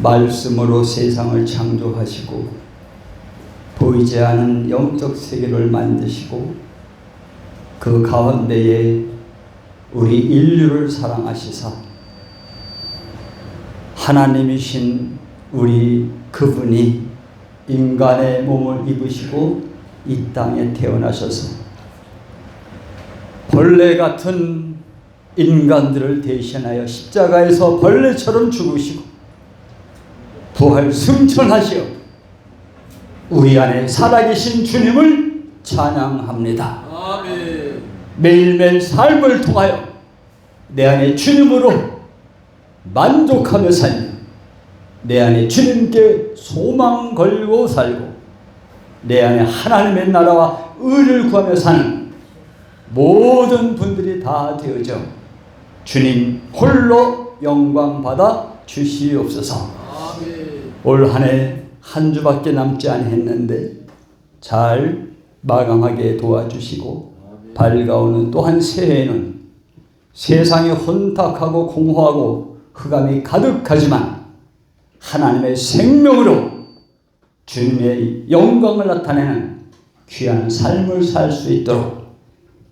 말씀으로 세상을 창조하시고 보이지 않은 영적 세계를 만드시고 그 가운데에 우리 인류를 사랑하시사 하나님이신 우리 그분이 인간의 몸을 입으시고 이 땅에 태어나셔서 벌레 같은 인간들을 대신하여 십자가에서 벌레처럼 죽으시고 부활 승천하시어 우리 안에 살아계신 주님을 찬양합니다. 아멘. 매일매일 삶을 통하여 내 안에 주님으로 만족하며 살며 내 안에 주님께 소망 걸고 살고 내 안에 하나님의 나라와 의를 구하며 사는 모든 분들이 다 되어져 주님 홀로 영광 받아 주시옵소서. 올 한 해 한 주밖에 남지 않았는데 잘 마감하게 도와주시고 밝아오는 또한 새해에는 세상이 혼탁하고 공허하고 흑암이 가득하지만 하나님의 생명으로 주님의 영광을 나타내는 귀한 삶을 살 수 있도록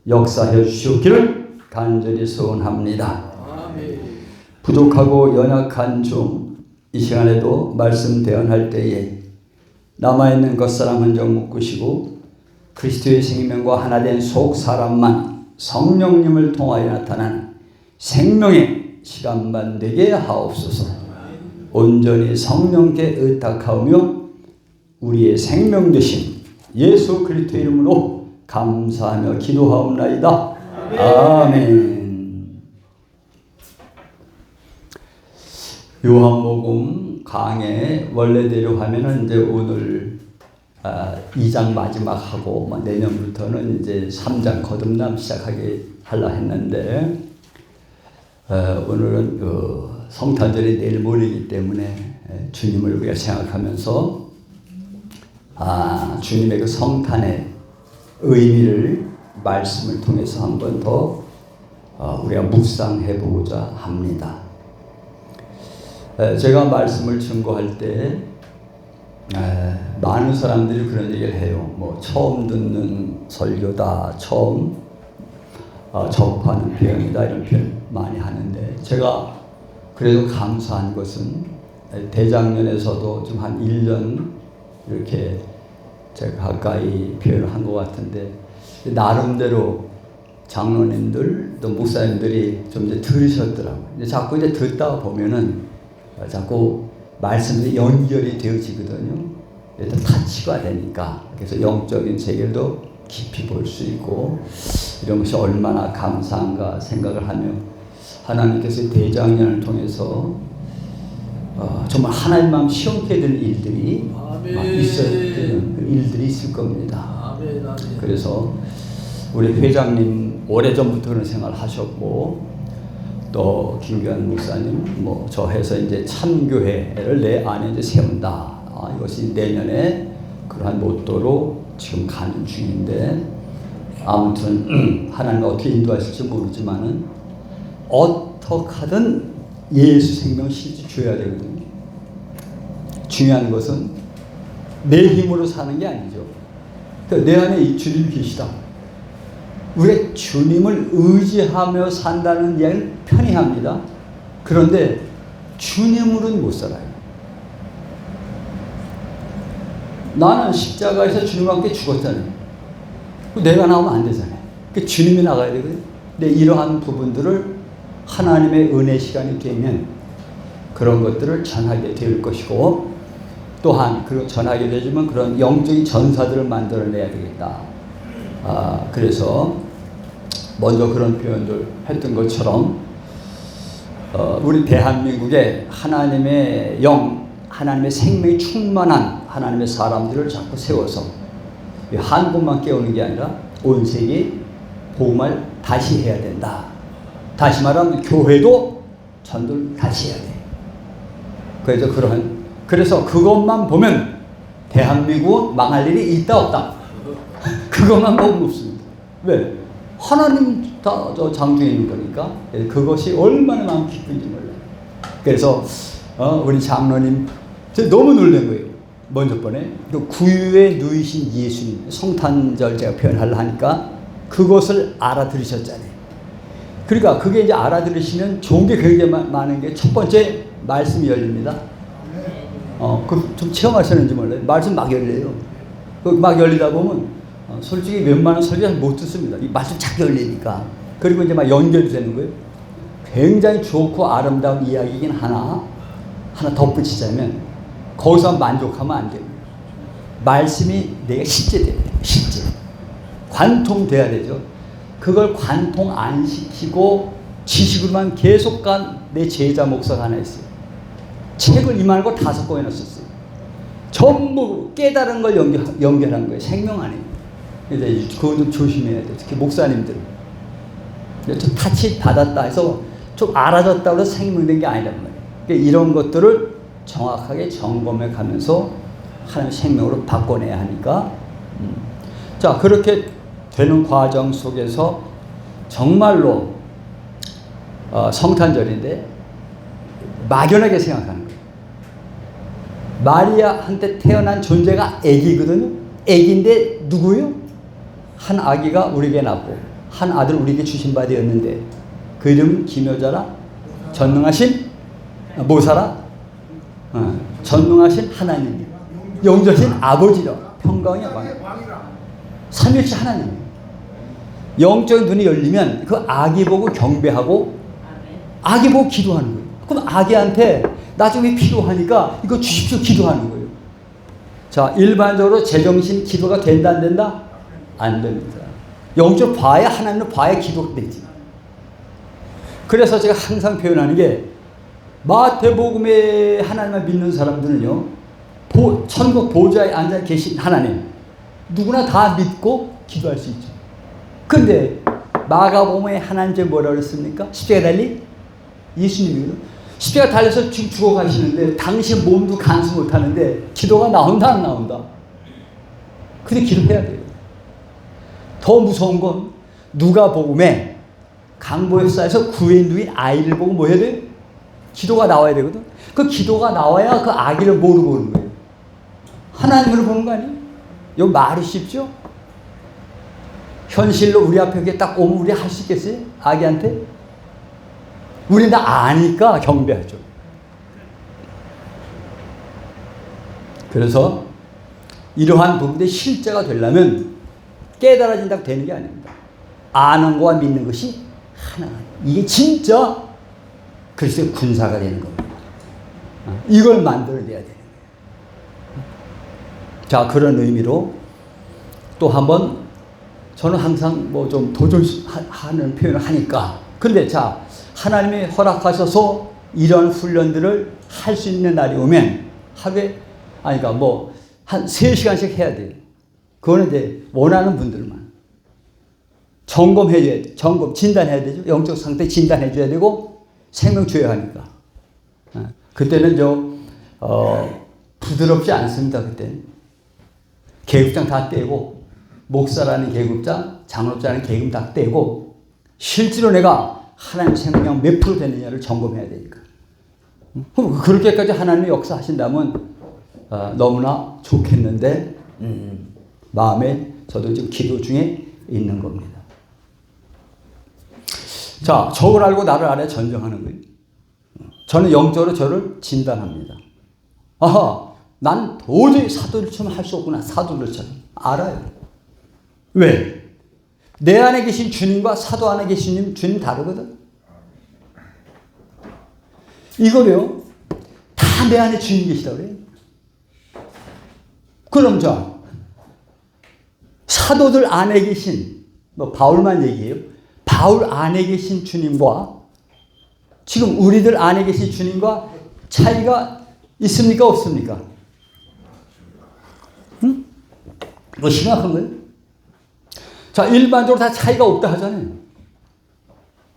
역사해 주시옵기를 간절히 소원합니다. 부족하고 연약한 중 이 시간에도 말씀 대언할 때에 남아있는 것사람 한 점 묶으시고 그리스도의 생명과 하나 된 속 사람만 성령님을 통하여 나타나는 생명의 시간만 되게 하옵소서. 온전히 성령께 의탁하오며 우리의 생명 되신 예수 그리스도 이름으로 감사하며 기도하옵나이다. 아멘. 요한복음 강해 원래대로 하면은 이제 오늘 2장 마지막하고 내년부터는 이제 3장 거듭남 시작하게 하려 했는데 오늘은 성탄절이 내일 모레이기 때문에 주님을 우리가 생각하면서 주님의 그 성탄의 의미를 말씀을 통해서 한 번 더 우리가 묵상해 보고자 합니다. 제가 말씀을 증거할 때 많은 사람들이 그런 얘기를 해요. 뭐 처음 듣는 설교다, 처음 접하는 표현이다, 이런 표현 많이 하는데 제가 그래도 감사한 것은 대작년에서도 좀 한 1년 이렇게 제가 가까이 표현을 한 것 같은데 나름대로 장로님들 또 목사님들이 좀 이제 들으셨더라고요. 근데 자꾸 이제 듣다 보면은 자꾸 말씀이 연결이 되어지거든요. 또 타치가 되니까 그래서 영적인 세계도 깊이 볼 수 있고 이런 것이 얼마나 감사한가 생각을 하며 하나님께서 대장년을 통해서 정말 하나님 마음 시원케 되는 일들이 있어야 되는 그 일들이 있을 겁니다. 아멘. 그래서 우리 회장님 오래전부터 그런 생각을 하셨고 또 김규환 목사님 저 해서 이제 참교회를 내 안에 이제 세운다. 이것이 내년에 그러한 모토로 지금 가는 중인데 아무튼 하나님 어떻게 인도하실지 모르지만은 어떻게 하든 예수 생명 실제 줘야 되거든요. 중요한 것은 내 힘으로 사는 게 아니죠. 내 안에 이 주님이 계시다. 우리가 주님을 의지하며 산다는 이야기는 편히 합니다. 그런데 주님으로는 못 살아요. 나는 십자가에서 주님과 함께 죽었잖아요. 내가 나오면 안 되잖아요. 주님이 나가야 되거든요. 근데 이러한 부분들을 하나님의 은혜 시간이 되면 그런 것들을 전하게 될 것이고 또한 그런 전하게 되지만 그런 영적인 전사들을 만들어내야 되겠다. 그래서 먼저 그런 표현들 했던 것처럼 우리 대한민국에 하나님의 영, 하나님의 생명이 충만한 하나님의 사람들을 자꾸 세워서 한 곳만 깨우는 게 아니라 온 세계 복음을 다시 해야 된다. 다시 말하면 교회도 전도를 다시 해야 돼. 그래서 그것만 보면 대한민국 망할 일이 있다 없다. 그것만 보면 없습니다. 왜? 하나님 다 장중에 있는 거니까 그것이 얼마나 마음 기쁜지 몰라요. 그래서 우리 장로님 너무 놀란 거예요. 먼저 번에 그 구유에 누이신 예수님 성탄절 제가 표현하려 하니까 그것을 알아들으셨잖아요. 그러니까 그게 이제 알아들으시면 좋은 게 굉장히 많은 게 첫 번째 말씀이 열립니다. 그 좀 체험하셨는지 몰라요. 말씀 막 열려요. 그 막 열리다 보면 솔직히 웬만한 설교 잘 못 듣습니다. 이 말씀 자꾸 열리니까. 그리고 이제 막 연결이 되는 거예요. 굉장히 좋고 아름다운 이야기이긴 하나 덧붙이자면 거기서 만족하면 안 돼요. 말씀이 내가 실제 돼야 돼요. 실제. 관통돼야 되죠. 그걸 관통 안 시키고 지식으로만 계속 간 내 제자 목사가 하나 있어요. 책을 이만하고 5권이나 썼어요. 전부 깨달은 걸 연결한 거예요. 생명 안에. 그래서 그거 좀 조심해야 돼요. 특히 목사님들은. 좀 타치 받았다 해서 좀 알아졌다고 해서 생명된 게 아니란 말이에요. 그러니까 이런 것들을 정확하게 점검해 가면서 하나님의 생명으로 바꿔내야 하니까. 자, 그렇게 되는 과정 속에서 정말로 성탄절인데 막연하게 생각하는 거예요. 마리아한테 태어난 존재가 아기거든요. 아기인데 누구요? 한 아기가 우리에게 낳고 한 아들 우리에게 주신 바 되었는데 그 이름은 기묘자라 전능하신 모사라 전능하신 하나님 영전신 아버지라 평강의 왕이라 삼위일체 하나님. 영적인 눈이 열리면 그 아기 보고 경배하고 아기 보고 기도하는 거예요. 그럼 아기한테 나중에 필요하니까 이거 주십시오 기도하는 거예요. 자, 일반적으로 제정신 기도가 된다 안 된다? 안 됩니다. 영적 봐야 하나님을 봐야 기도가 되지. 그래서 제가 항상 표현하는 게 마태복음에 하나님을 믿는 사람들은요 천국 보좌에 앉아 계신 하나님 누구나 다 믿고 기도할 수 있죠. 근데 마가복음에 하나님 뭐라고 그랬습니까? 십자가 달리 예수님이거든. 십자가 달려서 지금 죽어가시는데 당신 몸도 간수 못하는데 기도가 나온다 안 나온다? 근데 기도해야 돼요. 더 무서운 건 누가복음에 강보역사에서 구에 누인 아이를 보고 뭐 해야 돼요? 기도가 나와야 되거든. 그 기도가 나와야 그 아기를 뭐로 보는 거예요? 하나님으로 보는 거 아니에요? 이거 말이 쉽죠? 현실로 우리 앞에 이렇게 딱 오면 우리 할 수 있겠어요? 아기한테? 우리는 다 아니까 경배하죠. 그래서 이러한 부분들이 실제가 되려면 깨달아진다고 되는 게 아닙니다. 아는 것과 믿는 것이 하나. 이게 진짜 그리스도의 군사가 되는 겁니다. 이걸 만들어내야 되는 거예요. 자, 그런 의미로 또 한번 저는 항상 뭐 좀 도전하는 표현을 하니까. 근데 자, 하나님이 허락하셔서 이런 훈련들을 할 수 있는 날이 오면 하루에, 그러니까 뭐 한 3시간씩 해야 돼요. 그거는 이제 원하는 분들만. 점검해줘야 돼. 진단해야 되죠. 영적 상태 진단해줘야 되고 생명 줘야 하니까. 그때는 부드럽지 않습니다. 그때는. 계급장 다 떼고 목사라는 계급장, 장로자라는 계급 다 떼고 실제로 내가 하나님 생명 몇 프로 되느냐를 점검해야 되니까. 그렇게까지 하나님이 역사하신다면 너무나 좋겠는데 마음에 저도 지금 기도 중에 있는 겁니다. 자, 저를 알고 나를 알아야 전쟁하는 거예요. 저는 영적으로 저를 진단합니다. 아하, 난 도저히 사도들처럼 할 수 없구나. 사도들처럼. 알아요. 왜? 내 안에 계신 주님과 사도 안에 계신 주님 다르거든. 이거요. 다 내 안에 주님 계시다고 그래요. 그럼 사도들 안에 계신, 뭐 바울만 얘기해요. 바울 안에 계신 주님과 지금 우리들 안에 계신 주님과 차이가 있습니까? 없습니까? 응? 이거 심각한 거예요. 자, 일반적으로 다 차이가 없다 하잖아요.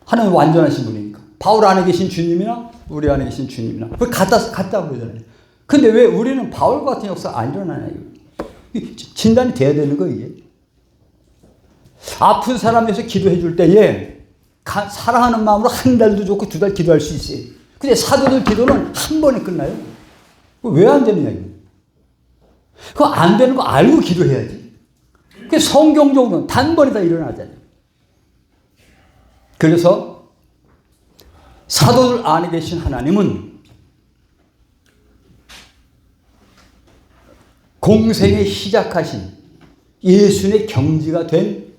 하나님 완전하신 분이니까. 바울 안에 계신 주님이나 우리 안에 계신 주님이나 그걸 같다 그러잖아요. 근데 왜 우리는 바울 같은 역사 안 일어나냐? 진단이 돼야 되는 거예요, 이게. 아픈 사람에서 기도해 줄 때에 사랑하는 마음으로 한 달도 좋고 2달 기도할 수 있어요. 근데 사도들 기도는 한 번에 끝나요. 왜 안 되느냐, 이거. 그거 안 되는 거 알고 기도해야지. 그 성경적으로는 단번에 다 일어나잖아요. 그래서 사도들 안에 계신 하나님은 공생에 시작하신 예수님의 경지가 된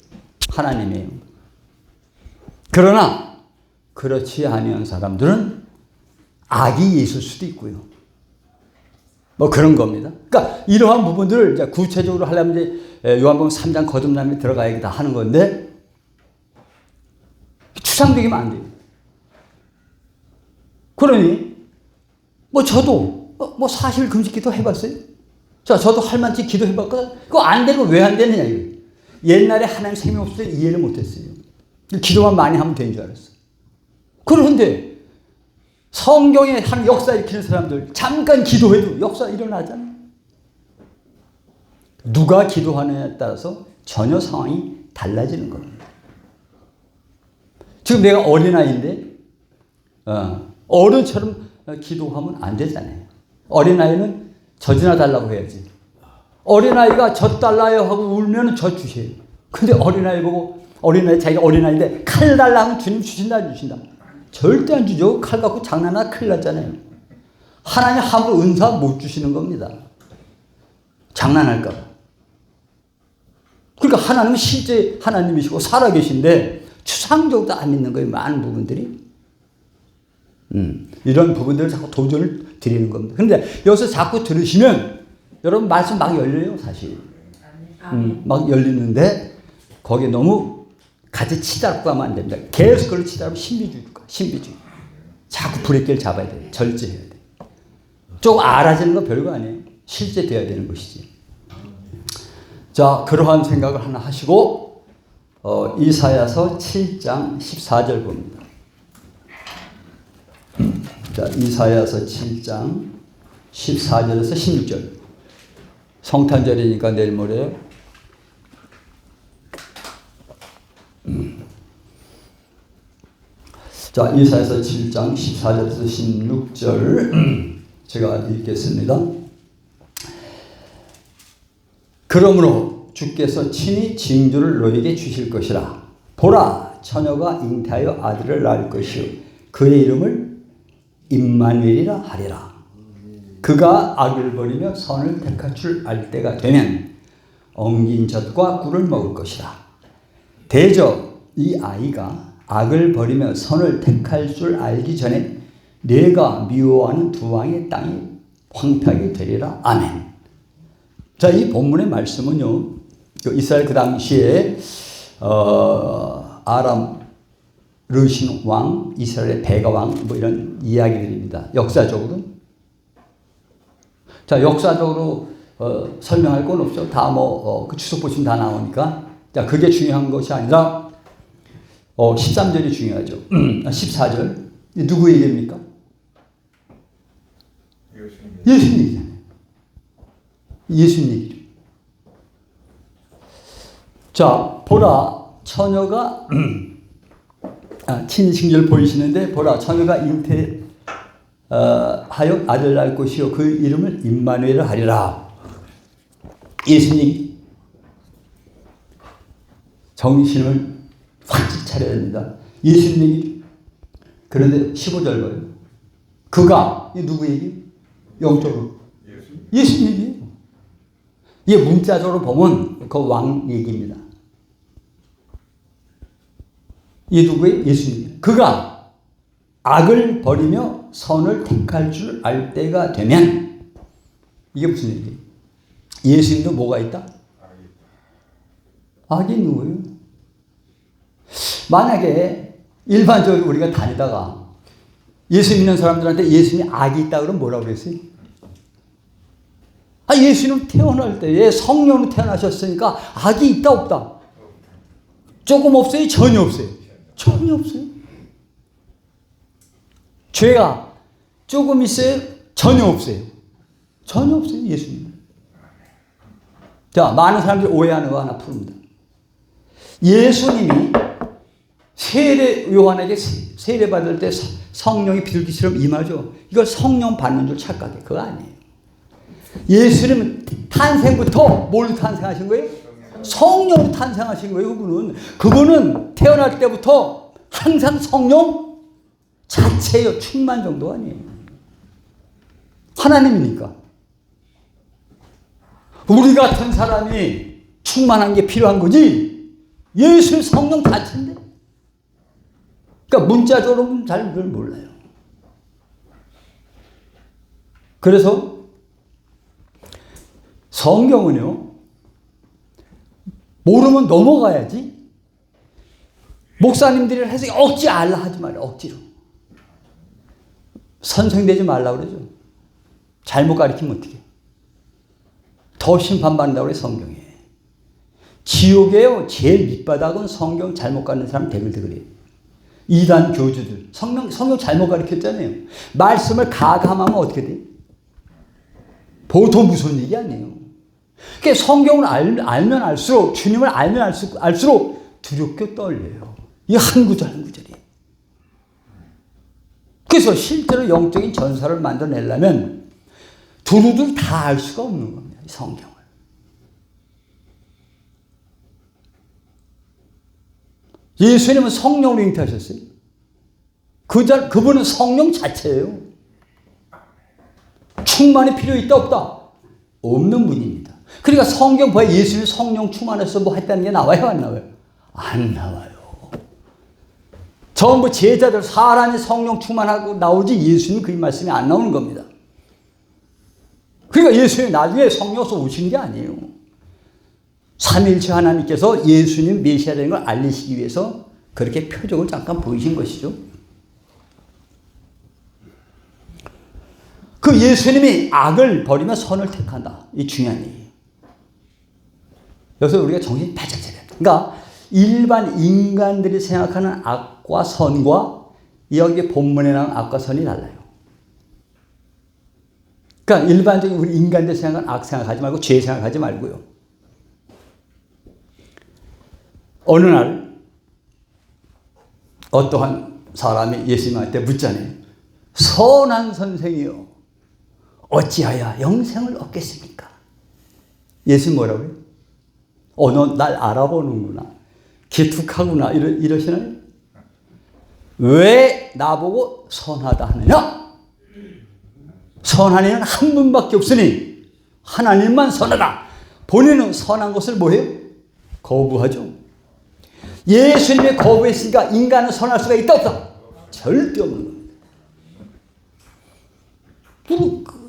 하나님이에요. 그러나 그렇지 아니한 사람들은 악이 있을 수도 있고요. 뭐 그런 겁니다. 그러니까 이러한 부분들을 이제 구체적으로 하려면 이제 요한복음 3장 거듭남에 들어가야겠다 하는 건데 추상적이면 안 돼요. 그러니 뭐 저도 뭐 사실 금식기도 해봤어요. 자, 저도 할 만치 기도해봤거든. 그거 안 되고 왜 안 되느냐 이거. 옛날에 하나님 생명 없을 때 이해를 못했어요. 기도만 많이 하면 되는 줄 알았어. 그런데 성경에 한 역사 일으키는 사람들 잠깐 기도해도 역사 일어나잖아요. 누가 기도하느냐에 따라서 전혀 상황이 달라지는 겁니다. 지금 내가 어린아이인데 어른처럼 기도하면 안 되잖아요. 어린아이는 젖이나 달라고 해야지. 어린아이가 젖 달라요 하고 울면 젖 주세요. 근데 어린아이 보고 어린아이 자기가 어린아이인데 칼 달라 하면 주님 주신다 안 주신다? 절대 안 주죠. 칼 갖고 장난하다 큰일 났잖아요. 하나님 함부로 은사 못 주시는 겁니다. 장난할까 봐. 그러니까 하나님은 실제 하나님이시고 살아계신데 추상적으로 안 믿는 거예요. 많은 부분들이. 이런 부분들을 자꾸 도전을 드리는 겁니다. 그런데 여기서 자꾸 들으시면 여러분 말씀 막 열려요. 사실. 막 열리는데 거기에 너무 같이 치달고 하면 안 됩니다. 계속 그걸 치달으면 신비주의일 거야. 신비주의. 자꾸 브레이크를 잡아야 돼요. 절제해야 돼요. 조금 알아지는 건 별거 아니에요. 실제 돼야 되는 것이지. 자, 그러한 생각을 하나 하시고 이사야서 7장 14절 봅니다. 자, 이사야서 7장 14절에서 16절. 성탄절이니까 내일 모레요. 자, 이사야서 7장 14절에서 16절 제가 읽겠습니다. 그러므로 주께서 친히 징조를 너에게 주실 것이라. 보라, 처녀가 잉태하여 아들을 낳을 것이요 그의 이름을 임마누엘이라 하리라. 그가 악을 버리며 선을 택할 줄 알 때가 되면 엉긴 젖과 꿀을 먹을 것이라. 대저 이 아이가 악을 버리며 선을 택할 줄 알기 전에 내가 미워하는 두 왕의 땅이 황폐하게 되리라. 아멘. 자, 이 본문의 말씀은요, 이스라엘 그 당시에 아람 르신 왕, 이스라엘의 베가 왕, 뭐 이런 이야기들입니다. 역사적으로. 자, 역사적으로 설명할 건 없죠. 다 그 추석 보시면 다 나오니까. 자, 그게 중요한 것이 아니라 13절이 중요하죠. 14절. 누구 얘기입니까? 예수님 얘기잖아요. 예수님 얘기죠. 자, 보라, 처녀가 친신절 보이시는데 보라, 처녀가 잉태하여 아들 낳을 것이요 그 이름을 임마누엘을 하리라. 예수님 정신을 확 차려야 됩니다. 예수님이. 그런데 15절 봐요. 그가, 이 누구 얘기? 영적으로. 예수님 얘기. 이게 문자적으로 보면 그 왕 얘기입니다. 이 누구예요? 예수님. 그가 악을 버리며 선을 택할 줄 알 때가 되면, 이게 무슨 얘기예요? 예수님도 뭐가 있다? 악이 있는 거예요. 만약에 일반적으로 우리가 다니다가 예수 믿는 사람들한테 예수님이 악이 있다 그러면 뭐라고 그랬어요? 예수님 태어날 때에 성령으로 태어나셨으니까 악이 있다 없다? 조금 없어요? 전혀 없어요? 전혀 없어요. 죄가 조금 있어요? 전혀 없어요. 전혀 없어요. 예수님. 자, 많은 사람들이 오해하는 거 하나 풉니다. 예수님이 요한에게 세례 받을 때 성령이 비둘기처럼 임하죠. 이걸 성령 받는 줄 착각해. 그거 아니에요. 예수님은 탄생부터 뭘로 탄생하신 거예요? 성령으로 탄생하신 거예요. 그분은 태어날 때부터 항상 성령 자체예요. 충만 정도가 아니에요. 하나님이니까. 우리 같은 사람이 충만한 게 필요한 거지. 예수의 성령 자체인데. 그러니까 문자적으로는 잘 그걸 몰라요. 그래서 성경은요, 모르면 넘어가야지. 목사님들이 해서 억지 알라 하지 말아요. 억지로. 선생되지 말라고 그러죠. 잘못 가르치면 어떡해. 더 심판받는다고 그래, 성경에. 지옥에요, 제일 밑바닥은 성경 잘못 가르치는 사람 대글대글해요. 이단 교주들. 성경 잘못 가르쳤잖아요. 말씀을 가감하면 어떻게 돼? 보통 무서운 얘기 아니에요. 그러니까 성경을 알면 알수록, 주님을 알면 알수록 두렵게 떨려요. 이 한 구절 한 구절이. 그래서 실제로 영적인 전사를 만들어내려면 두루두루 다 알 수가 없는 겁니다. 이 성경을. 예수님은 성령으로 잉태하셨어요. 그분은 성령 자체예요. 충만이 필요 있다 없다? 없는 분입니다. 그러니까 성경 보여 예수님이 성령 충만해서 뭐 했다는 게 나와요 안 나와요? 안 나와요. 전부 제자들 사람이 성령 충만하고 나오지 예수님 그 말씀이 안 나오는 겁니다. 그러니까 예수님이 나중에 성령으로 오신 게 아니에요. 삼위일체 하나님께서 예수님 메시아라는 걸 알리시기 위해서 그렇게 표적을 잠깐 보이신 것이죠. 그 예수님이 악을 버리며 선을 택한다. 이 중요한 얘기예요. 여기서 우리가 정신이 바짝 차려야 돼. 그러니까 일반 인간들이 생각하는 악과 선과 여기 본문에 나온 악과 선이 달라요. 그러니까 일반적인 우리 인간들 생각하는 악 생각하지 말고 죄 생각하지 말고요. 어느 날 어떠한 사람이 예수님한테 묻잖아요. 선한 선생이요, 어찌하여 영생을 얻겠습니까? 예수님 뭐라고요? 너 날 알아보는구나. 기특하구나. 이러시나요? 왜 나보고 선하다 하느냐? 선한 이는 한 분밖에 없으니 하나님만 선하다. 본인은 선한 것을 뭐해요? 거부하죠. 예수님의 거부했으니까 인간은 선할 수가 있다 없다? 절대 없는 겁니다.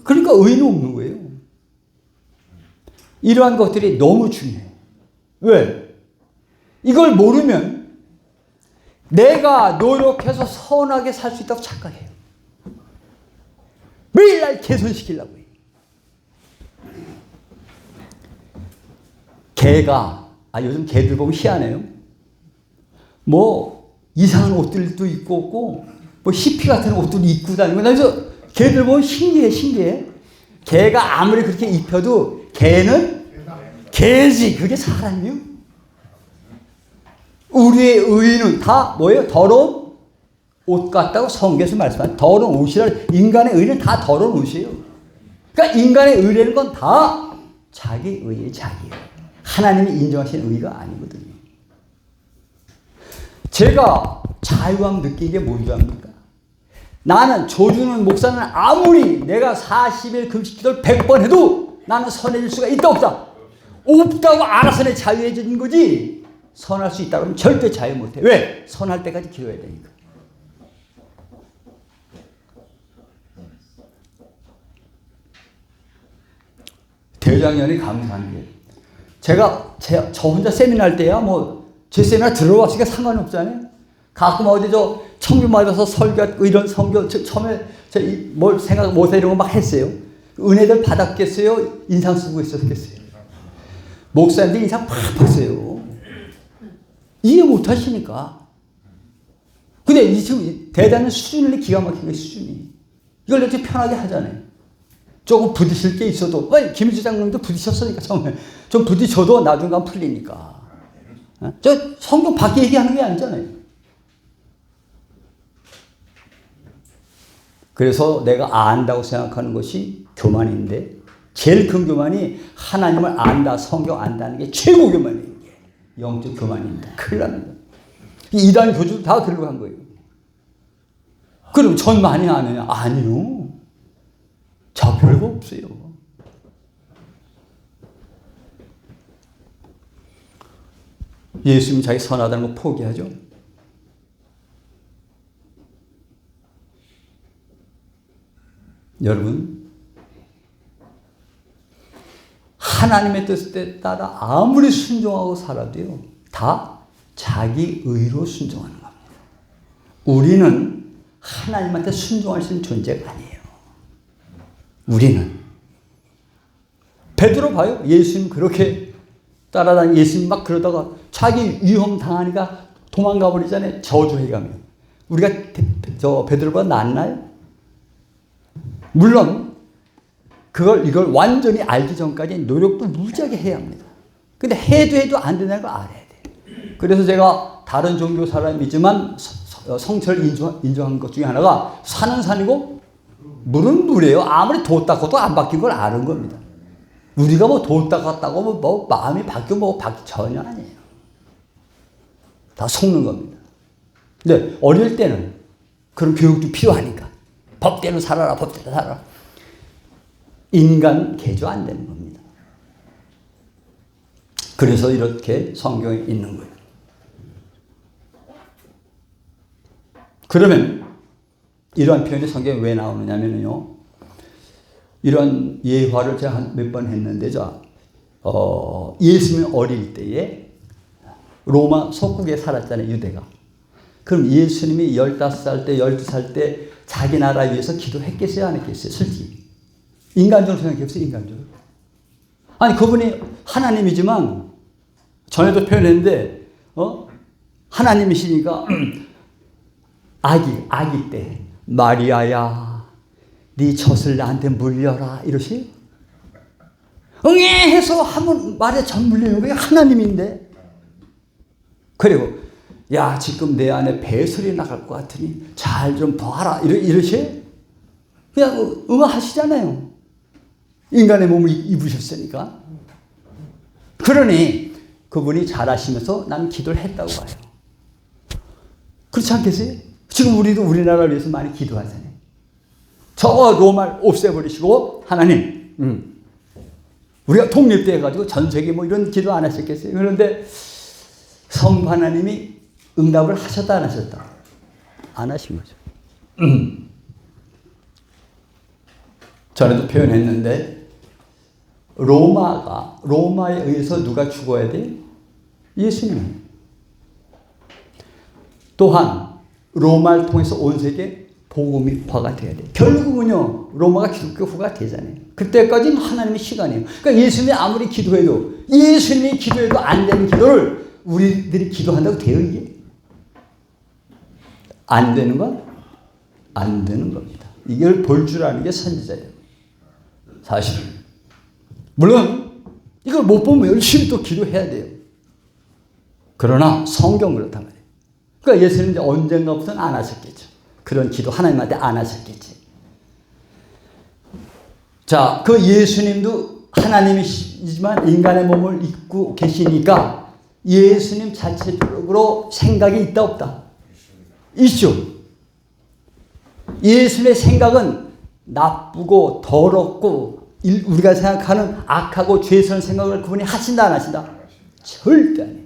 그러니까 의의는 없는 거예요. 이러한 것들이 너무 중요해요. 왜? 이걸 모르면 내가 노력해서 선하게 살 수 있다고 착각해요. 매일 날 개선시키려고 해요. 개가, 요즘 개들 보면 희한해요. 뭐 이상한 옷들도 입고 없고 뭐 히피 같은 옷들 입고 다니고. 그래서 개들 보면 신기해. 개가 아무리 그렇게 입혀도 개는 개지. 그게 사람이요? 우리의 의는 다 뭐예요? 더러운 옷 같다고 성경에서 말씀하는 더러운 옷이라. 인간의 의는 다 더러운 옷이에요. 그러니까 인간의 의라는 건 다 자기 의의 자기예요. 하나님이 인정하시는 의가 아니거든요. 제가 자유함 느낀 게 뭔지 압니까? 나는 조준은 목사는 아무리 내가 40일 금식 기도를 100번 해도 나는 선해질 수가 있다 없다? 없다고 알아서 내 자유해진 거지. 선할 수 있다 그러면 절대 자유 못해. 왜? 선할 때까지 기도해야 되니까. 대장년이 감사한 게 제가 저 혼자 세미나 할 때야 뭐 제 세미나 들어왔으니까 상관이 없잖아요. 가끔 어디 청주 맞아서 설교 이런 성교 처음에 뭘 생각 못해 이런 거 막 했어요. 은혜들 받았겠어요? 인상 쓰고 있었겠어요? 목사님들 인상 팍팍 써요. 이해 못 하시니까. 근데 지금 대단한 수준이 기가 막힌 거예요, 수준이. 이걸 이렇게 편하게 하잖아요. 조금 부딪힐 게 있어도, 김일주 장로님도 부딪혔으니까 처음에. 좀 부딪혀도 나중에 풀리니까. 저 성경 밖에 얘기하는 게 아니잖아요. 그래서 내가 안다고 생각하는 것이 교만인데 제일 큰 교만이 하나님을 안다, 성경 안다는 게 최고 교만이에요. 영적 교만입니다. 큰일 납니다. 이단 교주도 다 그러고 한 거예요. 그럼 전 많이 아느냐? 아니요. 저 별거 없어요. 예수님 자기 선하다는 거 포기하죠. 여러분, 하나님의 뜻에 따라 아무리 순종하고 살아도요, 다 자기 의로 순종하는 겁니다. 우리는 하나님한테 순종할 수 있는 존재가 아니에요. 우리는. 베드로 봐요. 예수님 그렇게 따라다니고 예수님 막 그러다가 자기 위험 당하니까 도망가 버리잖아요. 저주해가며. 우리가 저 베드로보다 낫나요? 물론 이걸 완전히 알기 전까지 노력도 무지하게 해야 합니다. 근데 해도 안 된다는 걸 알아야 돼요. 그래서 제가 다른 종교 사람이지만 성철 인정한 것 중에 하나가 산은 산이고 물은 물이에요. 아무리 도 닦아도 안 바뀐 걸 아는 겁니다. 우리가 뭐 도 닦았다고 뭐 마음이 바뀌고 전혀 아니에요. 다 속는 겁니다. 근데 어릴 때는 그런 교육도 필요하니까 법대로 살아라, 법대로 살아라. 인간 개조 안 되는 겁니다. 그래서 이렇게 성경에 있는 거예요. 그러면 이러한 표현이 성경에 왜 나오느냐면요. 이런 예화를 제가 몇 번 했는데, 예수님이 어릴 때에 로마 속국에 살았잖아요, 유대가. 그럼 예수님이 15살 때, 12살 때 자기 나라 위해서 기도했겠어요, 안 했겠어요? 솔직히. 인간적으로 생각해보세요, 인간적으로. 아니, 그분이 하나님이지만, 전에도 표현했는데, 하나님이시니까, 아기 때, 마리아야, 네 젖을 나한테 물려라, 이러시? 응애! 해서 하면 말에 젖 물리는 거예요, 하나님인데. 그리고, 야, 지금 내 안에 배설이 나갈 것 같으니 잘 좀 봐라, 이러시? 그냥 응하시잖아요. 인간의 몸을 입으셨으니까. 그러니, 그분이 잘하시면서 난 기도를 했다고 봐요. 그렇지 않겠어요? 지금 우리도 우리나라를 위해서 많이 기도하잖아요. 저 로마를 없애버리시고 하나님, 우리가 독립돼가지고 전 세계 뭐 이런 기도 안 하셨겠어요? 그런데 성부 하나님이 응답을 하셨다 안 하셨다? 안 하신 거죠. 전에도 표현했는데 로마에 의해서 누가 죽어야 돼요? 예수님. 또한 로마를 통해서 온 세계 복음이 화가 돼야 돼요. 결국은요, 로마가 기독교가 되잖아요. 그때까지는 하나님의 시간이에요. 그러니까 예수님이 아무리 기도해도, 예수님이 기도해도 안 되는 기도를 우리들이 기도한다고 돼요, 이게? 안 되는 건 안 되는 겁니다. 이걸 볼 줄 아는 게 선지자예요. 사실은. 물론, 이걸 못 보면 열심히 또 기도해야 돼요. 그러나 성경 그렇단 말이에요. 그러니까 예수님 이제 언젠가부터는 안 하셨겠죠. 그런 기도 하나님한테 안 하셨겠지. 자, 그 예수님도 하나님이시지만 인간의 몸을 입고 계시니까 예수님 자체적으로 생각이 있다 없다? 있죠. 예수님의 생각은 나쁘고 더럽고 우리가 생각하는 악하고 죄스러운 생각을 그분이 하신다 안 하신다? 절대 안 해요.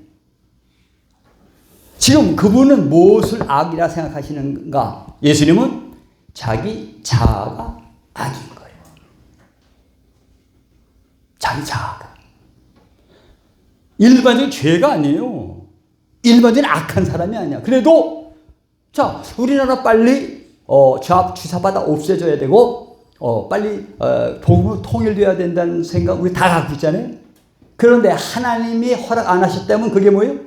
지금 그분은 무엇을 악이라 생각하시는가? 예수님은 자기 자아가 악인 거예요. 자기 자아가. 일반적인 죄가 아니에요. 일반적인 악한 사람이 아니야. 그래도 자, 우리나라 빨리 주사바다 없애줘야 되고 빨리 복음으로 통일돼야 된다는 생각 우리 다 갖고 있잖아요. 그런데 하나님이 허락 안 하셨다면 그게 뭐예요?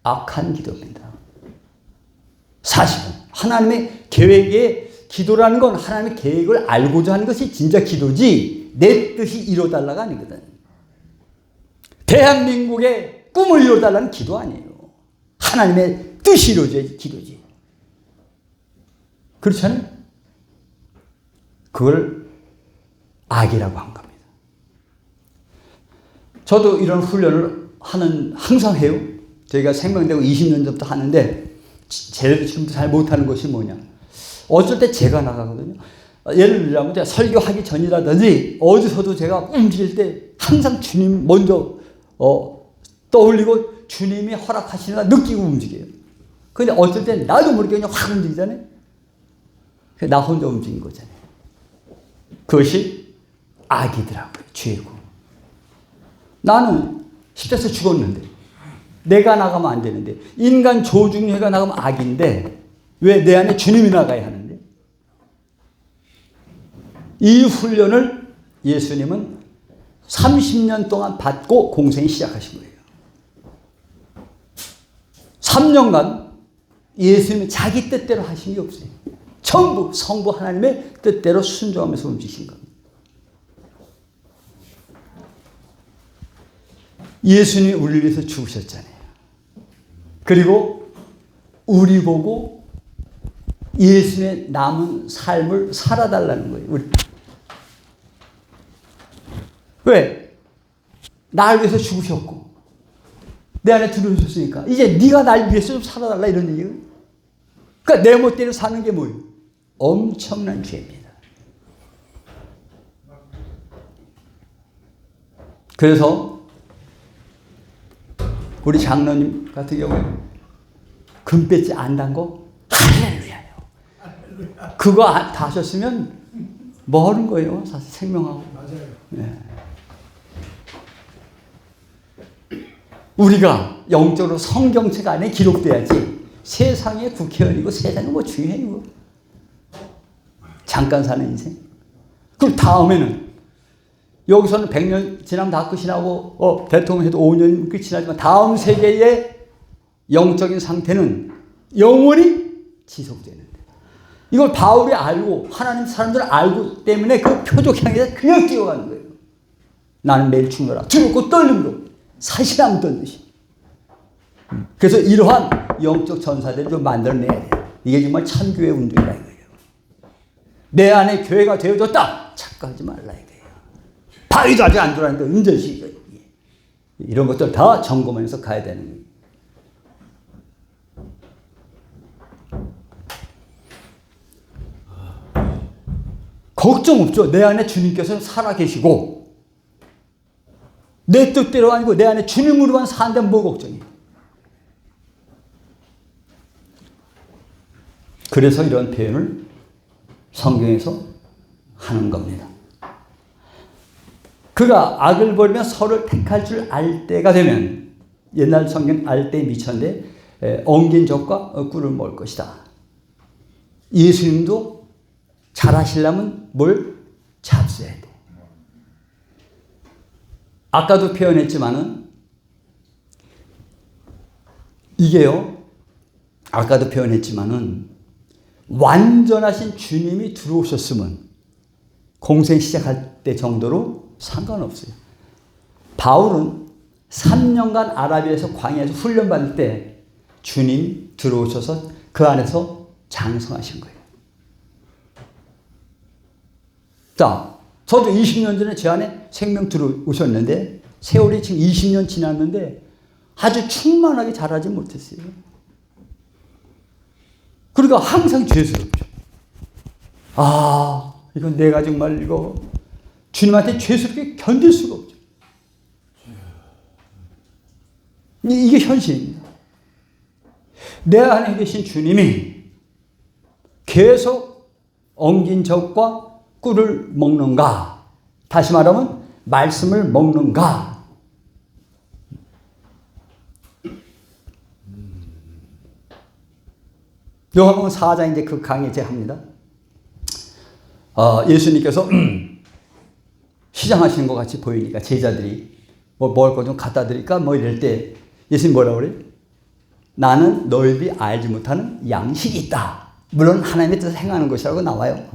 악한 기도입니다. 사실은 하나님의 계획에 기도라는 건 하나님의 계획을 알고자 하는 것이 진짜 기도지 내 뜻이 이뤄달라가 아니거든. 대한민국의 꿈을 이뤄달라는 기도 아니에요. 하나님의 뜻이 이루어져야지 기도지. 그렇잖아요? 그걸 악이라고 한 겁니다. 저도 이런 훈련을 항상 해요. 저희가 생명되고 20년 전부터 하는데, 지금도 잘 못하는 것이 뭐냐. 어쩔 때 제가 나가거든요. 예를 들자면 제가 설교하기 전이라든지 어디서도 제가 움직일 때 항상 주님 먼저 떠올리고 주님이 허락하시나 느끼고 움직여요. 근데 어쩔 때 나도 모르게 그냥 확 움직이잖아요. 나 혼자 움직인 거잖아요. 그것이 악이더라고요. 죄고. 나는 십자가에서 죽었는데 내가 나가면 안 되는데, 인간 조중회가 나가면 악인데 왜 내 안에 주님이 나가야 하는데? 이 훈련을 예수님은 30년 동안 받고 공생이 시작하신 거예요. 3년간 예수님은 자기 뜻대로 하신 게 없어요. 전부 성부 하나님의 뜻대로 순종하면서 움직이신 겁니다. 예수님이 우리를 위해서 죽으셨잖아요. 그리고 우리 보고 예수님의 남은 삶을 살아달라는 거예요. 우리. 왜? 날 위해서 죽으셨고 내 안에 들어오셨으니까 이제 네가 날 위해서 좀 살아달라, 이런 얘기예요. 그러니까 내 멋대로 사는 게 뭐예요? 엄청난 죄입니다. 그래서 우리 장로님 같은 경우에 금배지 안 단 거 할렐루야요. 그거 다 하셨으면 뭐 하는 거예요? 사실 생명하고. 맞아요. 네. 우리가 영적으로 성경책 안에 기록돼야지. 세상의 국회의원이고 세상은 뭐 중요해요. 잠깐 사는 인생. 그럼 다음에는 여기서는 100년 지나면 다 끝이 나고 대통령 해도 5년 끝이 나지만 다음 세계의 영적인 상태는 영원히 지속되는데, 이걸 바울이 알고 하나님 사람들은 알고 때문에 그 표적 향해서 그냥 뛰어가는 거예요. 나는 매일 죽노라 두렵고 떨림으로 사실함 던듯이. 그래서 이러한 영적 전사들을 좀 만들어내야 돼요. 이게 정말 참교회 운동이라 이거예요. 내 안에 교회가 되어졌다 착각하지 말라 이거예요. 바위도 아직 안 들어왔는데 은전시 이런 것들 다 점검하면서 가야 되는 거예요. 걱정 없죠. 내 안에 주님께서 살아계시고 내 뜻대로 아니고 내 안에 주님으로만 사는데 뭐 걱정이에요. 그래서 이런 표현을 성경에서 하는 겁니다. 그가 악을 버리며 서로를 택할 줄 알 때가 되면, 옛날 성경 알 때에 미쳤는데 엉긴 적과 꿀을 먹을 것이다. 예수님도 잘하시려면 뭘 잡숴야 돼. 아까도 표현했지만은 이게요. 아까도 표현했지만은 완전하신 주님이 들어오셨으면 공생 시작할 때 정도로 상관없어요. 바울은 3년간 아라비아에서 광야에서 훈련받을 때 주님 들어오셔서 그 안에서 장성하신 거예요. 자, 저도 20년 전에 제 안에 생명 들어오셨는데 세월이 지금 20년 지났는데 아주 충만하게 자라지 못했어요. 그러니까 항상 죄스럽죠. 아, 이건 내가 정말 이거 주님한테 죄스럽게 견딜 수가 없죠. 이게 현실입니다. 내 안에 계신 주님이 계속 엉긴 적과 꿀을 먹는가? 다시 말하면 말씀을 먹는가? 요한복음 4장 이제 그 강의 제가 합니다. 예수님께서 시장하시는 것 같이 보이니까 제자들이 뭐 먹을 거 좀 갖다 드릴까? 뭐 이럴 때 예수님 뭐라고 그래요? 나는 너희들이 알지 못하는 양식이 있다. 물론 하나님의 뜻을 행하는 것이라고 나와요.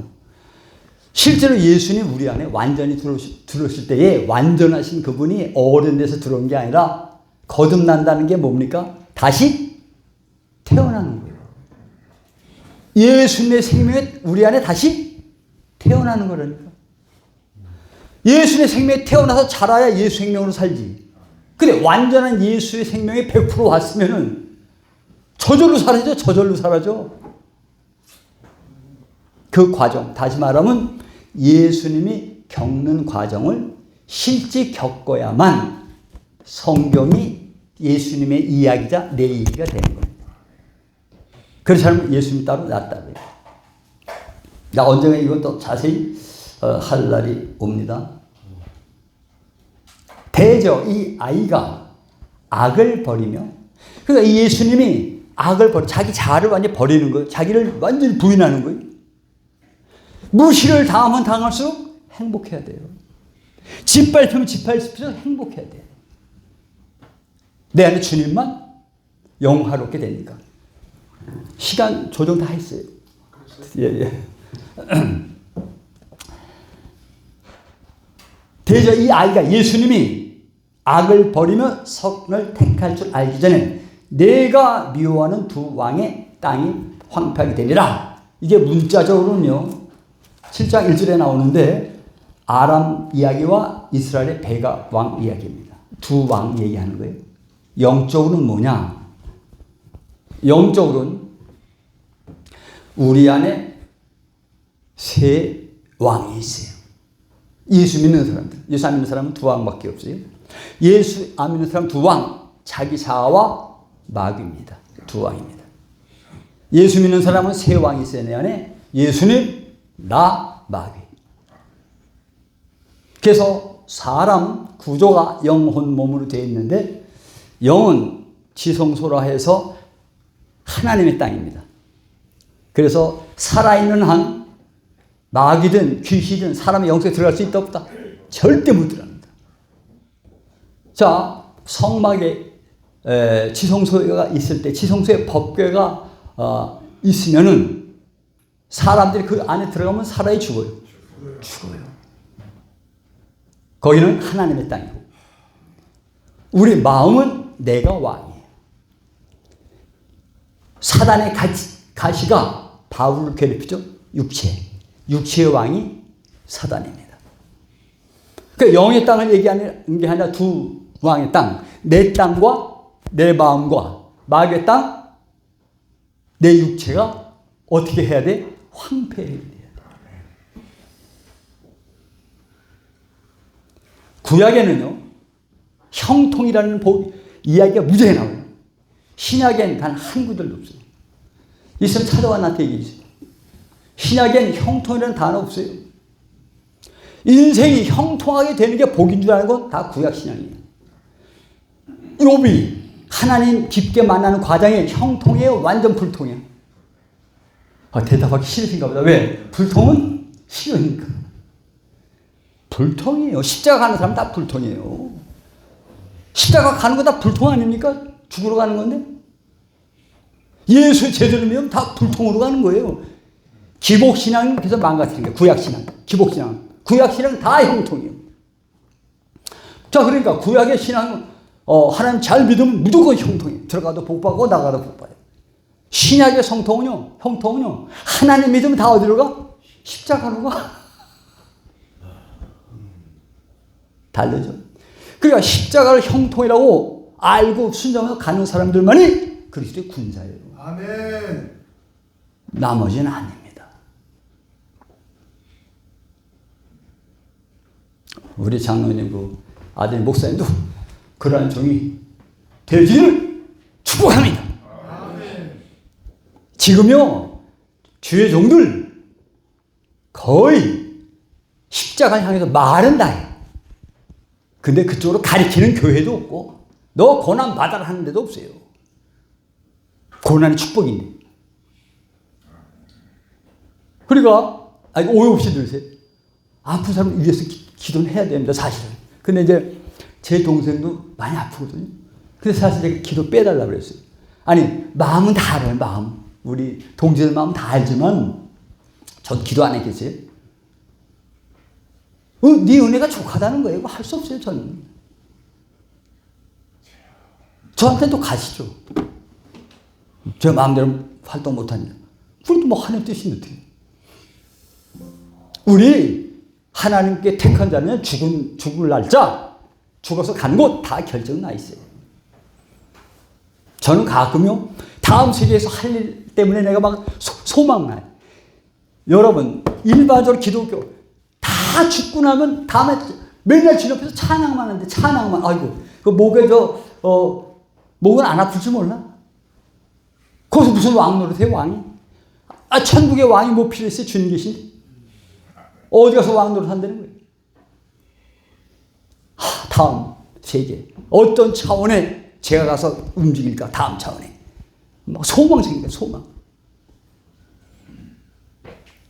실제로 예수님 우리 안에 완전히 들어오실 때에 완전하신 그분이 어른돼서 들어온 게 아니라 거듭난다는 게 뭡니까? 다시 태어나는 거예요. 예수님의 생명이 우리 안에 다시 태어나는 태어나는 거라니까. 예수의 생명에 태어나서 자라야 예수 생명으로 살지. 근데 완전한 예수의 생명이 100% 왔으면은 저절로 사라져, 저절로 사라져. 그 과정, 다시 말하면 예수님이 겪는 과정을 실제 겪어야만 성경이 예수님의 이야기자 내 얘기가 되는 거예요. 그렇지 않으면 예수님 따로 나 따로. 나 언젠가 이것도 자세히 할 날이 옵니다. 대저 이 아이가 악을 버리며, 그러니까 이 예수님이 악을 버려, 자기 자아를 완전히 버리는 거예요. 자기를 완전히 부인하는 거예요. 무시를 당하면 당할수록 행복해야 돼요. 짓밟히면 짓밟힐수록 행복해야 돼요. 내 안에 주님만 영화롭게 되니까. 시간 조정 다 했어요. 예. 대저 이 아이가 예수님이 악을 버리며 선을 택할 줄 알기 전에 내가 미워하는 두 왕의 땅이 황폐하게 되리라. 이게 문자적으로는요 7장 1절에 나오는데 아람 이야기와 이스라엘의 베가 왕 이야기입니다. 두 왕 얘기하는 거예요. 영적으로는 뭐냐? 영적으로는 우리 안에 세 왕이 있어요. 예수 믿는 사람들. 예수 안 믿는 사람은 두 왕밖에 없어요. 예수 안 믿는 사람 두 왕. 자기 자아와 마귀입니다. 두 왕입니다. 예수 믿는 사람은 세 왕이 있어요. 내 안에. 예수님, 나, 마귀. 그래서 사람 구조가 영혼 몸으로 되어 있는데 영은 지성소라 해서 하나님의 땅입니다. 그래서 살아있는 한 마귀든 귀신이든 사람의 영성에 들어갈 수 있다 없다? 절대 못 들어갑니다. 자, 성막에 지성소가 있을 때 지성소에 법궤가 있으면은 사람들이 그 안에 들어가면 살아야 죽어요. 죽어요. 거기는 하나님의 땅이고 우리 마음은 내가 왕이에요. 사단의 가시가 바울을 괴롭히죠. 육체의 왕이 사단입니다. 그러니까 영의 땅을 얘기하는 게 아니라 두 왕의 땅, 내 땅과 내 마음과 마귀의 땅, 내 육체가 어떻게 해야 돼? 황폐해야 돼. 구약에는요 형통이라는 이야기가 무지하게 나와요. 신약엔 단 한 구절도 없어요. 있으면 찾아와 나한테 얘기해 주세요. 신약엔 형통이라는 단어 없어요. 인생이 형통하게 되는 게 복인 줄 아는 건 다 구약 신약이에요. 욥이 하나님 깊게 만나는 과정에 형통이에요? 완전 불통이에요? 대답하기 싫으신가 보다. 왜? 불통은 싫으니까. 불통이에요. 십자가 가는 사람 다 불통이에요. 십자가 가는 거 다 불통 아닙니까? 죽으러 가는 건데. 예수 제대로 믿으면 다 불통으로 가는 거예요. 기복신앙은 그래서 망가뜨린 거예요. 구약신앙, 기복신앙. 구약신앙은 다 형통이에요. 자, 그러니까 구약의 신앙은 하나님 잘 믿으면 무조건 형통이에요. 들어가도 복받고 나가도 복받아요. 신약의 형통은요, 하나님 믿으면 다 어디로 가? 십자가로 가. 다르죠. 그러니까 십자가를 형통이라고 알고 순종해서 가는 사람들만이 그리스도의 군사예요. 아멘. 나머지는 아닙니다. 우리 장로님 그 아들 목사님도 그러한 종이 되기를 축복합니다. 아멘. 지금요 주의 종들 거의 십자가를 향해서 말은 다 해요. 근데 그쪽으로 가리키는 교회도 없고 너 고난 받아라 하는 데도 없어요. 고난이 축복인데. 그러니까 오해 없이 들으세요. 아픈 사람 위해서 기도는 해야 됩니다. 사실은. 근데 이제 제 동생도 많이 아프거든요. 근데 사실 제가 기도 빼달라고 그랬어요. 아니 마음은 다 알아요. 마음. 우리 동지들 마음 다 알지만 전 기도 안 했겠어요. 네 은혜가 족하다는 거예요. 할 수 없어요. 저는. 저한테는 또 가시죠. 제 마음대로 활동 못하니까. 그것도 뭐 하나님 뜻인데 어떻게. 우리 하나님께 택한 자는 죽을 날짜, 죽어서 간 곳 다 결정 나 있어요. 저는 가끔요, 다음 세계에서 할 일 때문에 내가 막 소망 나요. 여러분, 일반적으로 기독교 다 죽고 나면 다음에 맨날 주님 앞에서 찬양만 하는데, 찬양만, 아이고, 그 목에 목은 안 아플지 몰라? 거기서 무슨 왕 노릇해요, 왕이? 천국의 왕이 뭐 필요했어요, 주님 계신데? 어디 가서 왕 노릇 한다는 거예요? 다음 세계, 어떤 차원에 제가 가서 움직일까, 다음 차원에. 막 소망적인 거예요, 소망.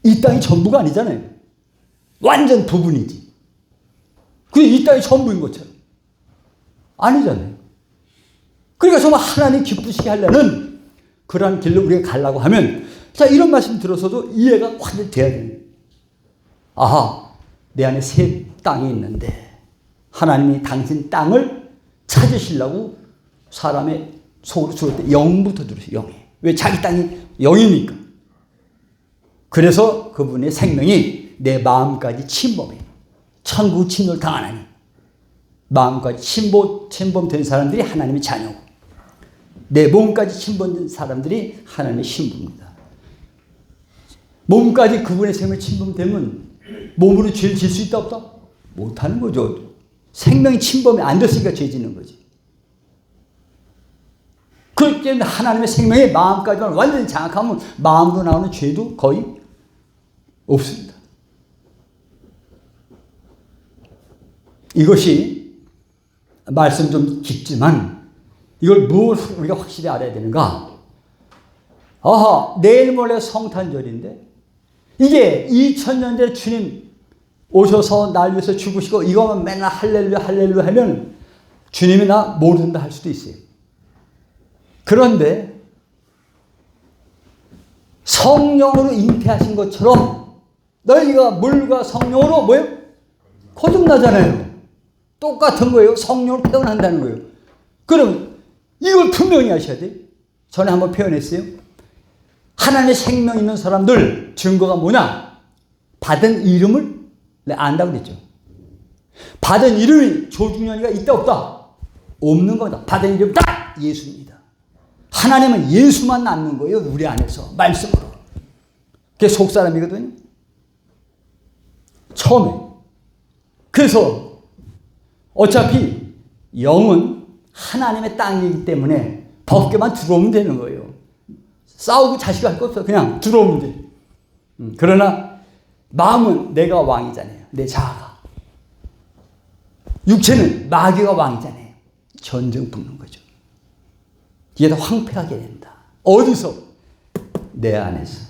이 땅이 전부가 아니잖아요. 완전 부분이지. 그게 이 땅이 전부인 것처럼. 아니잖아요. 그러니까 정말 하나님 기쁘시게 하려는 그러한 길로 우리가 가려고 하면, 자, 이런 말씀 들어서도 이해가 확실히 돼야 돼요. 아하, 내 안에 새 땅이 있는데 하나님이 당신 땅을 찾으시려고 사람의 속으로 들어올 때 영부터 들으세요. 영이. 왜? 자기 땅이 영이니까. 그래서 그분의 생명이 내 마음까지 침범해. 천국 침노를 당하나니 마음까지 침범된 사람들이 하나님의 자녀고, 내 몸까지 침범된 사람들이 하나님의 신부입니다. 몸까지 그분의 생명이 침범되면 몸으로 죄를 질 수 있다 없다? 못하는 거죠. 생명이 침범이 안 됐으니까 죄 짓는 거지. 그렇기 때문에 하나님의 생명이 마음까지만 완전히 장악하면 마음으로 나오는 죄도 거의 없습니다. 이것이 말씀 좀 깊지만 이걸 무엇을 우리가 확실히 알아야 되는가? 아하, 내일 모레 성탄절인데 이게 2000년 전에 주님 오셔서 날 위해서 죽으시고 이거만 맨날 할렐루야 할렐루야 하면 주님이 나 모른다 할 수도 있어요. 그런데 성령으로 잉태하신 것처럼 너희가 물과 성령으로 뭐예요? 거듭나잖아요. 똑같은 거예요. 성령으로 태어난다는 거예요. 그럼 이걸 분명히 하셔야 돼요. 전에 한번 표현했어요. 하나님의 생명 있는 사람들 증거가 뭐냐? 받은 이름을 안다고 그랬죠. 받은 이름이 조중현이가 있다 없다? 없는 거다. 받은 이름이 딱 예수입니다. 하나님은 예수만 낳는 거예요. 우리 안에서 말씀으로. 그게 속사람이거든요. 처음에. 그래서 어차피 영은 하나님의 땅이기 때문에 법궤만 들어오면 되는 거예요. 싸우고 자식할 거 없어. 그냥 들어오면 돼. 그러나 마음은 내가 왕이잖아요. 내 자아가. 육체는 마귀가 왕이잖아요. 전쟁 붙는 거죠. 이게 다 황폐하게 된다. 어디서? 내 안에서.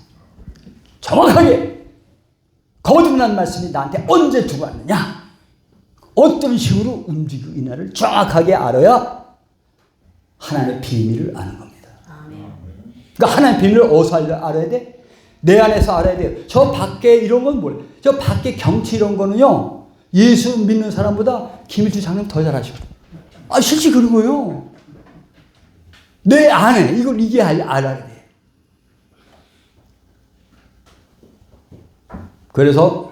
정확하게 거듭난 말씀이 나한테 언제 들어왔느냐? 어떤 식으로 움직이고 있나를 정확하게 알아야 하나님의 비밀을 아는 겁니다. 그러니까 하나님의 비밀을 어디서 알아야 돼? 내 안에서 알아야 돼요. 저 밖에 이런 건 뭐예요? 저 밖에 경치 이런 거는요, 예수 믿는 사람보다 김일주 장님 더 잘하셔. 실제 그런 거예요. 내 안에 이게 알아야 돼. 그래서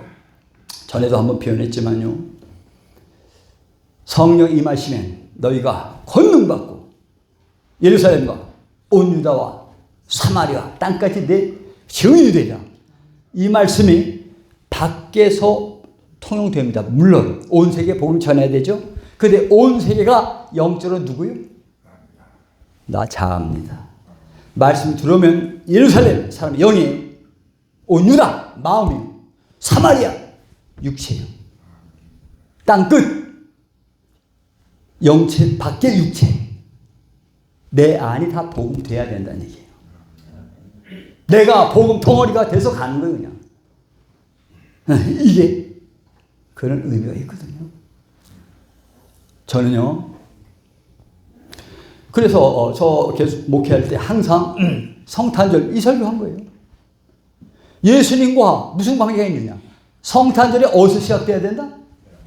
전에도 한번 표현했지만요, 성령 임하시면 너희가 권능받고 예루살렘과 온 유다와 사마리아 땅까지 내 증인이 되리라. 이 말씀이 밖에서 통용됩니다. 물론 온 세계에 복음을 전해야 되죠. 근데 온 세계가 영적으로 누구요? 나 자아입니다. 말씀 들으면 예루살렘 사람 영이, 온 유다 마음이, 사마리아 육체요. 땅 끝 영체 밖에 육체. 내 안이 다 복음 돼야 된다는 얘기예요. 내가 복음 덩어리가 돼서 가는 거예요, 그냥. 이게 그런 의미가 있거든요. 저는요, 그래서 저 계속 목회할 때 항상 성탄절 이 설교한 거예요. 예수님과 무슨 관계가 있느냐? 성탄절이 어디서 시작돼야 된다?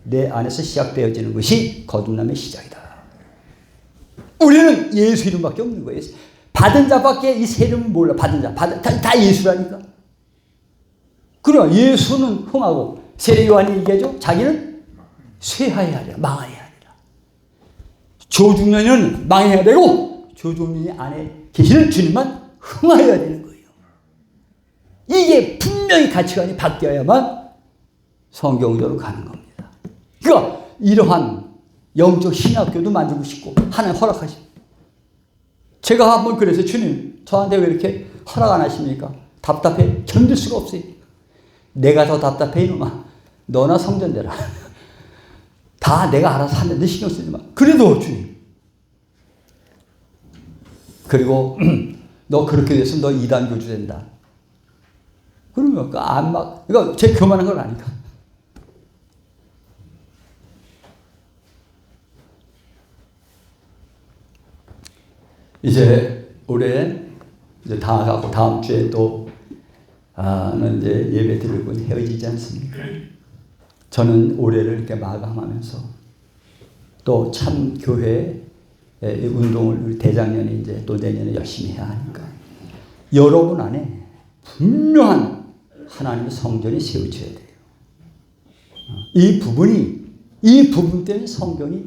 내 안에서 시작되어지는 것이 거듭남의 시작이다. 우리는 예수 이름밖에 없는 거예요. 받은 자밖에 이 세 이름을 몰라. 받은 자, 다 예수라니까. 그러나 예수는 흥하고 세례 요한이 얘기하죠. 자기는 쇠하여야 하리라. 망하여야 하리라. 조중년은 망해야 되고 조중년이 안에 계시는 주님만 흥하여야 되는 거예요. 이게 분명히 가치관이 바뀌어야만 성경적으로 가는 겁니다. 그러니까 이러한 영적 신학교도 만들고 싶고 하나님 허락하시고, 제가 한번 그래서 주님 저한테 왜 이렇게 허락 안 하십니까? 답답해. 견딜 수가 없어요. 내가 더 답답해 이놈아. 너나 성전되라. 다 내가 알아서 하는데 신경 쓰지 마. 그래도 주님. 그리고 너 그렇게 돼서 너 이단 교주 된다. 그러면 그러니까 제 교만한 건 아니까. 이제 올해 이제 다 가고 다음 주에 또 이제 예배 드리고 헤어지지 않습니까? 저는 올해를 이렇게 마감하면서 또 참 교회 운동을 우리 대작년에 이제 또 내년에 열심히 해야 하니까 여러분 안에 분명한 하나님의 성전이 세워져야 돼요. 이 부분 때문에 성경이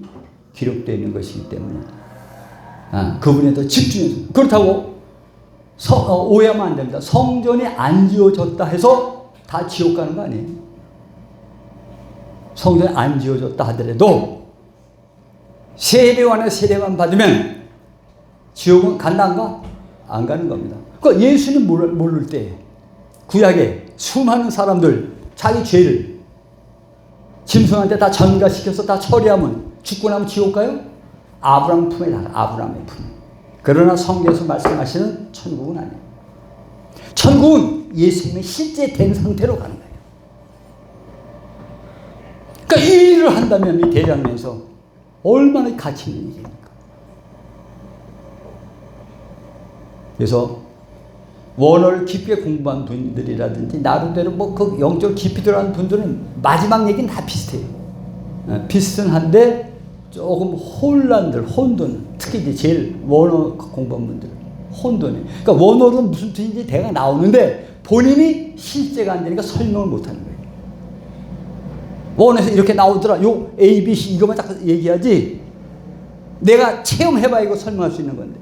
기록되어 있는 것이기 때문에 그분에 더 집중해서, 그렇다고 오해하면 안 됩니다. 성전이 안 지어졌다 해서 다 지옥 가는 거 아니에요. 성전이 안 지어졌다 하더라도 세례요한의 세례만 받으면 지옥은 간다 안 가? 안 가는 겁니다. 그러니까 예수님 모를 때 구약에 수많은 사람들 자기 죄를 짐승한테 다 전가시켜서 다 처리하면 죽고 나면 지옥 가요? 아브라함 품에 나가. 아브라함의 품. 그러나 성경에서 말씀하시는 천국은 아니에요. 천국은 예수님의 실제 된 상태로 가는 거예요. 그러니까 이 일을 한다면 이 대장면에서 얼마나 가치 있는 일입니까? 그래서 원어를 깊게 공부한 분들이라든지 나름대로 그 영적 깊이 들어간 분들은 마지막 얘기는 다 비슷해요. 비슷한데 조금 혼돈, 특히 이제 제일 원어 공부한 분들 혼돈이. 그러니까 원어로는 무슨 뜻인지 대강 나오는데 본인이 실제가 안 되니까 설명을 못 하는 거예요. 원어에서 이렇게 나오더라. 요 A, B, C 이것만 딱 얘기하지. 내가 체험해봐야 이거 설명할 수 있는 건데.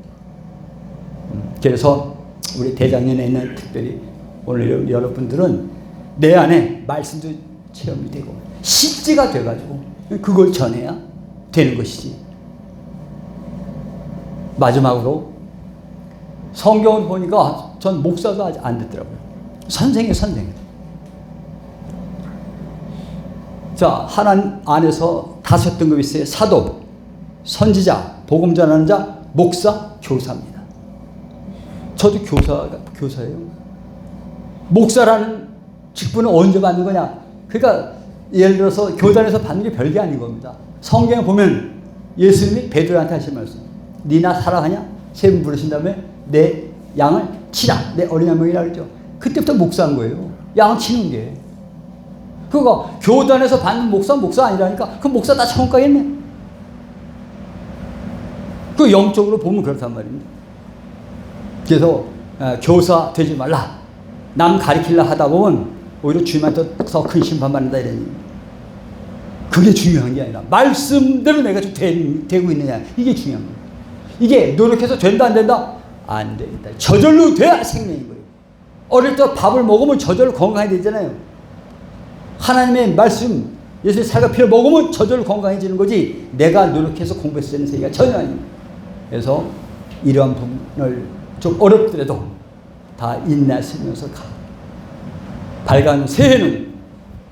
그래서 우리 대작년에는 특별히 오늘 여러분들은 내 안에 말씀도 체험이 되고 실제가 돼가지고 그걸 전해야 되는 것이지. 마지막으로 성경을 보니까 전 목사도 아직 안 됐더라고요. 선생이에요, 선생. 자, 하나님 안에서 5등급이 있어요. 사도, 선지자, 복음 전하는 자, 목사, 교사입니다. 저도 교사예요. 목사라는 직분은 언제 받는 거냐? 그러니까 예를 들어서 교단에서 받는 게 별게 아닌 겁니다. 성경에 보면 예수님이 베드로한테 하신 말씀, 니나 사랑하냐? 세 분 부르신 다음에 내 양을 치라. 내 어린 양명이라 그랬죠. 그때부터 목사한 거예요. 양을 치는 게. 그거 교단에서 받는 목사 아니라니까. 그 목사 다 천국 가겠네. 그 영적으로 보면 그렇단 말입니다. 그래서 교사 되지 말라. 남 가리키려 하다 보면 오히려 주님한테 더 큰 심판 받는다 이러니. 그게 중요한 게 아니라 말씀대로 내가 좀 되고 있느냐, 이게 중요한 거예요. 이게 노력해서 된다 안 된다? 안 된다. 저절로 돼야 생명인 거예요. 어릴 때 밥을 먹으면 저절로 건강해야 되잖아요. 하나님의 말씀, 예수의 살과 피를 먹으면 저절로 건강해지는 거지, 내가 노력해서 공부해서 되는 세계가 전혀 아닙니다. 그래서 이러한 부분을 좀 어렵더라도 다 인내하시면서 밝은 새해는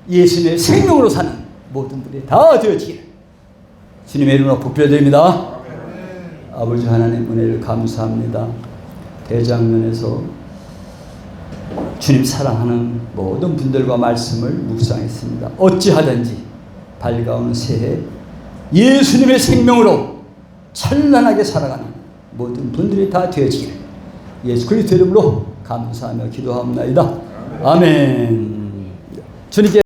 예수님의 생명으로 사는 모든 분이 다 되어지기를 주님의 이름으로 부표드립니다. 아버지 하나님 은혜를 감사합니다. 대장면에서 주님 사랑하는 모든 분들과 말씀을 묵상했습니다. 어찌하든지 밝아오는 새해 예수님의 생명으로 찬란하게 살아가는 모든 분들이 다 되어지기를 예수 그리스도 이름으로 감사하며 기도합니다. 아멘. 주님께